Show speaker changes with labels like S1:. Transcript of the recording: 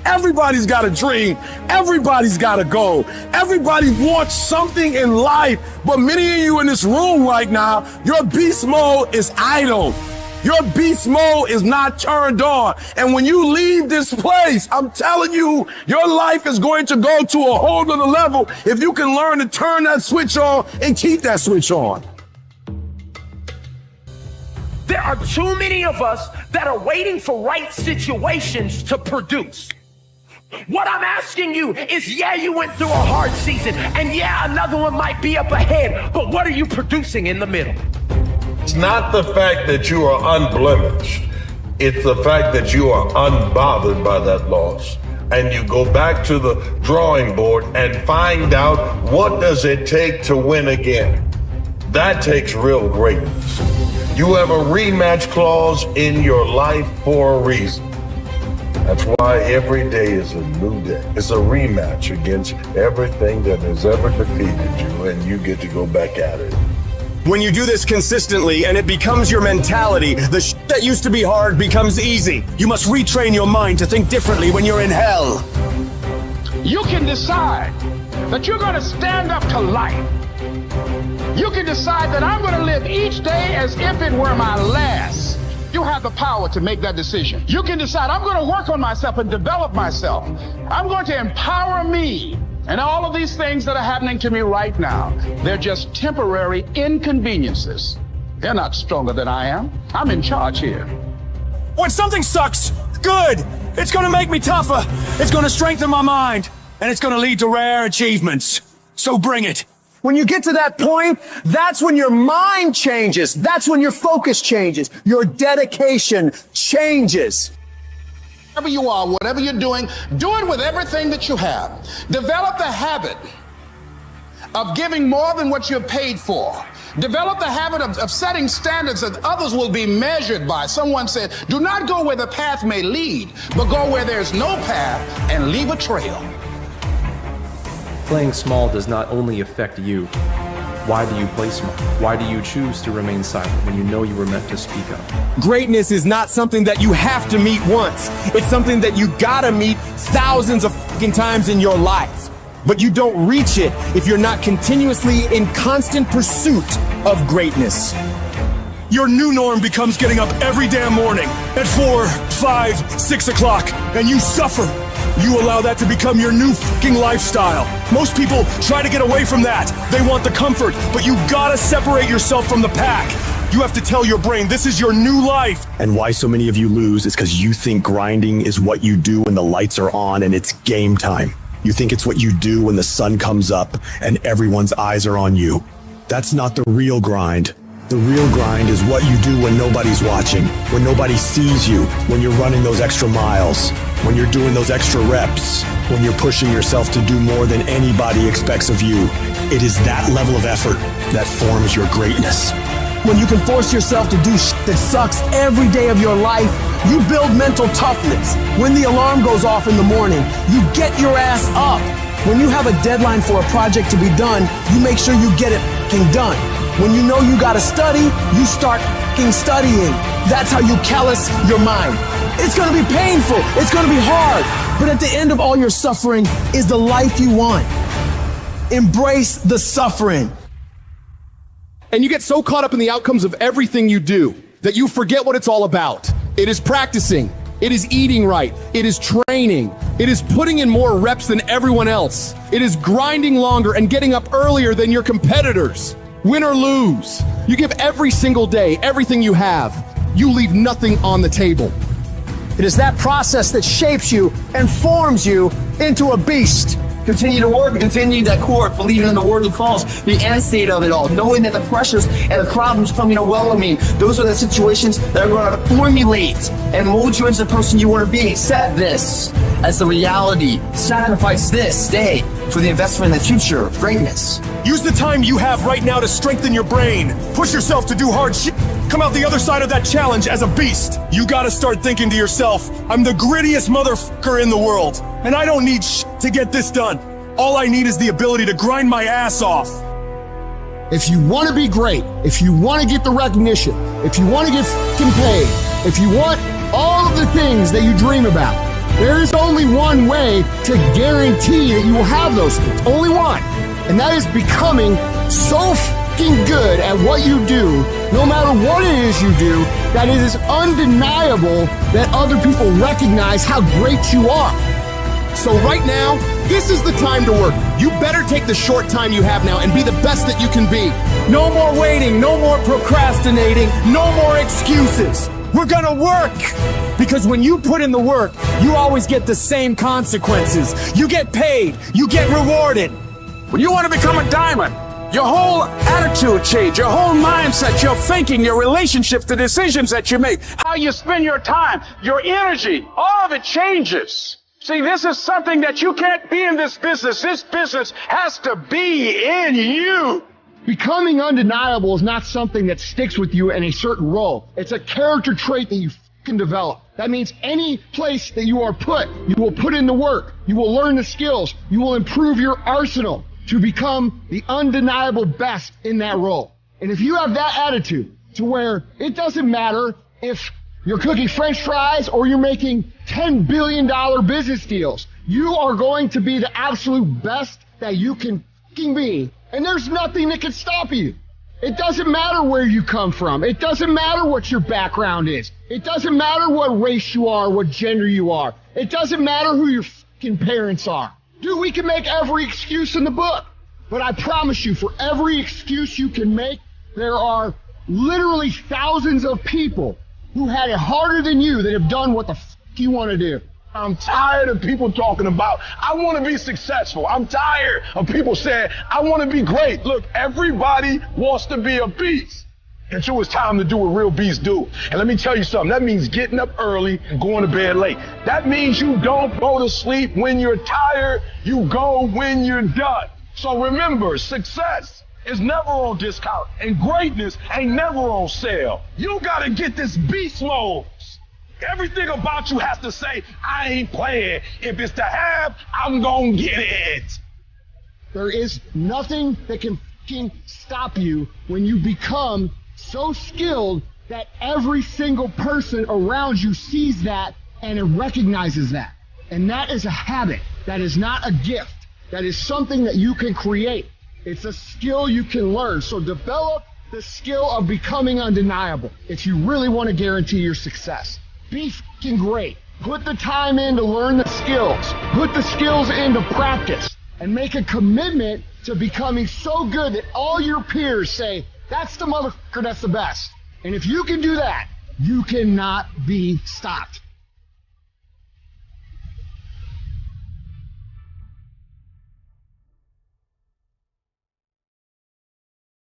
S1: Everybody's got a dream. Everybody's got a goal. Everybody wants something in life. But many of you in this room right now, your beast mode is idle. Your beast mode is not turned on. And when you leave this place, I'm telling you, your life is going to go to a whole nother level if you can learn to turn that switch on and keep that switch on.
S2: There are too many of us that are waiting for right situations to produce. What I'm asking you is, yeah, you went through a hard season, and yeah, another one might be up ahead, but what are you producing in the middle?
S3: It's not the fact that you are unblemished. It's the fact that you are unbothered by that loss. And you go back to the drawing board and find out, what does it take to win again? That takes real greatness. You have a rematch clause in your life for a reason. That's why every day is a new day. It's a rematch against everything that has ever defeated you, and you get to go back at it.
S4: When you do this consistently and it becomes your mentality, the shit that used to be hard becomes easy. You must retrain your mind to think differently when you're in hell.
S5: You can decide that you're going to stand up to life. You can decide that I'm going to live each day as if it were my last. You have the power to make that decision. You can decide, I'm going to work on myself and develop myself. I'm going to empower me. And all of these things that are happening to me right now, they're just temporary inconveniences. They're not stronger than I am. I'm in charge here.
S4: When something sucks, good. It's going to make me tougher. It's going to strengthen my mind. And it's going to lead to rare achievements. So bring it. When you get to that point, that's when your mind changes. That's when your focus changes. Your dedication changes.
S5: Wherever you are, whatever you're doing, do it with everything that you have. Develop the habit of giving more than what you're paid for. Develop the habit of setting standards that others will be measured by. Someone said, do not go where the path may lead, but go where there's no path and leave a trail.
S6: Playing small does not only affect you. Why do you play small? Why do you choose to remain silent when you know you were meant to speak up?
S4: Greatness is not something that you have to meet once. It's something that you gotta meet thousands of fucking times in your life. But you don't reach it if you're not continuously in constant pursuit of greatness. Your new norm becomes getting up every damn morning at 4, 5, 6 o'clock, and you suffer. You allow that to become your new fucking lifestyle. Most people try to get away from that. They want the comfort, but you gotta separate yourself from the pack. You have to tell your brain, this is your new life. And why so many of you lose is because you think grinding is what you do when the lights are on and it's game time. You think it's what you do when the sun comes up and everyone's eyes are on you. That's not the real grind. The real grind is what you do when nobody's watching, when nobody sees you, when you're running those extra miles, when you're doing those extra reps, when you're pushing yourself to do more than anybody expects of you. It is that level of effort that forms your greatness. When you can force yourself to do shit that sucks every day of your life, you build mental toughness. When the alarm goes off in the morning, you get your ass up. When you have a deadline for a project to be done, you make sure you get it fucking done. When you know you gotta study, you start fucking studying. That's how you callous your mind. It's gonna be painful, it's gonna be hard, but at the end of all your suffering is the life you want. Embrace the suffering. And you get so caught up in the outcomes of everything you do that you forget what it's all about. It is practicing. It is eating right. It is training. It is putting in more reps than everyone else. It is grinding longer and getting up earlier than your competitors. Win or lose, you give every single day everything you have. You leave nothing on the table. It is that process that shapes you and forms you into a beast.
S7: Continue to work, continue that core, believing in the word that calls, the end state of it all, knowing that the pressures and the problems coming to welcome me, those are the situations that are going to formulate and mold you into the person you want to be. Accept this as the reality. Sacrifice this day for the investment in the future of greatness.
S4: Use the time you have right now to strengthen your brain. Push yourself to do hard shit. Come out the other side of that challenge as a beast. You gotta start thinking to yourself, I'm the grittiest motherfucker in the world, and I don't need shit to get this done. All I need is the ability to grind my ass off.
S1: If you want to be great, if you want to get the recognition, if you want to get fucking paid, if you want all of the things that you dream about,
S4: There is only one way to guarantee that you will have those things. Only one. And that is becoming so fucking good at what you do, no matter what it is you do, that it is undeniable that other people recognize how great you are. So right now, this is the time to work. You better take the short time you have now and be the best that you can be. No more waiting, no more procrastinating, no more excuses. We're gonna work. Because when you put in the work, you always get the same consequences. You get paid, you get rewarded.
S5: When you want to become a diamond, your whole attitude change, your whole mindset, your thinking, your relationships, the decisions that you make, how you spend your time, your energy, all of it changes. See, this is something that you can't be in this business. This business has to be in you.
S8: Becoming undeniable is not something that sticks with you in a certain role. It's a character trait that you can develop. That means any place that you are put, you will put in the work, you will learn the skills, you will improve your arsenal to become the undeniable best in that role. And if you have that attitude to where it doesn't matter if you're cooking French fries or you're making $10 billion business deals, you are going to be the absolute best that you can fucking be. And there's nothing that can stop you. It doesn't matter where you come from. It doesn't matter what your background is. It doesn't matter what race you are, what gender you are. It doesn't matter who your fucking parents are. Dude, we can make every excuse in the book. But I promise you, for every excuse you can make, there are literally thousands of people who had it harder than you that have done what the fuck you want to do.
S1: I'm tired of people talking about, I want to be successful. I'm tired of people saying, I want to be great. Look, everybody wants to be a beast until it's time to do what real beasts do. And let me tell you something, that means getting up early and going to bed late. That means you don't go to sleep when you're tired, you go when you're done. So remember, success is never on discount and greatness ain't never on sale. You got to get this beast mode. Everything about you has to say, I ain't playing. If it's to have, I'm gonna get it.
S8: There is nothing that can fucking stop you when you become so skilled that every single person around you sees that and it recognizes that. And that is a habit. That is not a gift. That is something that you can create. It's a skill you can learn. So develop the skill of becoming undeniable if you really want to guarantee your success. Be fucking great. Put the time in to learn the skills. Put the skills into practice. And make a commitment to becoming so good that all your peers say, that's the motherfucker that's the best. And if you can do that, you cannot be stopped.